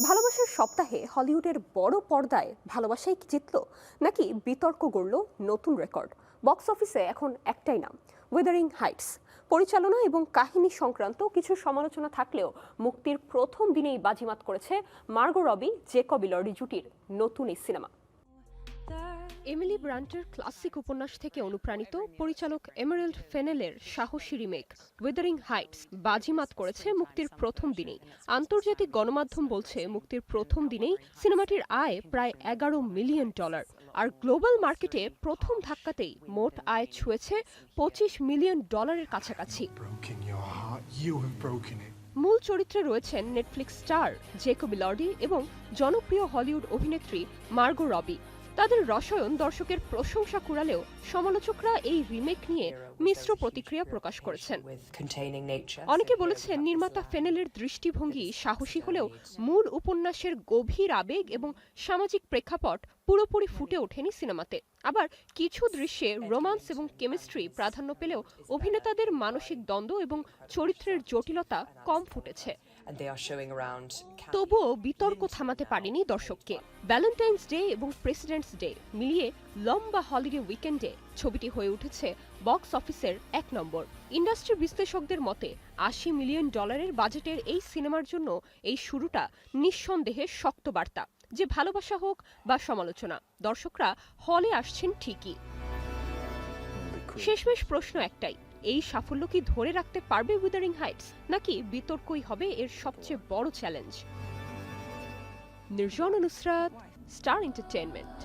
ভালোবাসার সপ্তাহে হলিউডের বড় পর্দায় ভালোবাসাই কি জিতলো, নাকি বিতর্ক গড়ল নতুন রেকর্ড? বক্স অফিসে এখন একটাই নাম, উইদারিং হাইটস। পরিচালনা এবং কাহিনী সংক্রান্ত কিছু সমালোচনা থাকলেও মুক্তির প্রথম দিনেই বাজিমাত করেছে মার্গো রবি জেকব ইলর্ডি জুটির নতুন এই সিনেমা। এমিলি ব্রান্টের ক্লাসিক উপন্যাস থেকে অনুপ্রাণিত পরিচালক এমারেল্ড ফেনেলের সাহসী রিমেক উইদারিং হাইটস বাজিমাত করেছে মুক্তির প্রথম দিনেই। আন্তর্জাতিক গণমাধ্যম বলছে মুক্তির প্রথম দিনেই সিনেমাটির আয় প্রায় $11 মিলিয়ন, আর গ্লোবাল মার্কেটে প্রথম ধাক্কাতেই মোট আয় ছুঁয়েছে $25 মিলিয়ন কাছাকাছি। মূল চরিত্রে রয়েছেন নেটফ্লিক্স স্টার জেকব ইলর্ডি এবং জনপ্রিয় হলিউড অভিনেত্রী মার্গো রবি। তাদের রসায়ন দর্শকের প্রশংসা কুড়ালেও সমালোচকরা এই রিমেক নিয়ে মিশ্র প্রতিক্রিয়া প্রকাশ করেছেন। অনেকে বলেছেন নির্মাতা ফেনেলের দৃষ্টিভঙ্গি সাহসী হলেও মূল উপন্যাসের গভীর আবেগ এবং সামাজিক প্রেক্ষাপট পুরোপুরি ফুটে ওঠেনি সিনেমাতে। আবার কিছু দৃশ্যে রোমান্স এবং কেমিস্ট্রি প্রাধান্য পেলেও অভিনেতাদের মানসিক দ্বন্দ্ব এবং চরিত্রের জটিলতা কম ফুটেছে। তবুও বিতর্ক থামাতে পারেনি দর্শককে। ভ্যালেন্টাইন্স ডে এবং প্রেসিডেন্টস ডে মিলিয়ে লম্বা হলিডে উইকেন্ডে ছবিটি হয়ে উঠেছে বক্স অফিসের 1 নম্বর। ইন্ডাস্ট্রি বিশ্লেষকদের মতে $80 মিলিয়ন বাজেটের এই সিনেমার জন্য এই শুরুটা নিঃসন্দেহে শক্ত বার্তা যে ভালোবাসা হোক বা সমালোচনা, দর্শকরা হলে আসছেন ঠিকই। শেষমেশ প্রশ্ন একটাই, এই সাফল্য কি ধরে রাখতে পারবে উইদারিং হাইটস, নাকি বিতর্কই হবে এর সবচেয়ে বড় চ্যালেঞ্জ? নির্জন নুসরাত, স্টার এন্টারটেইনমেন্ট।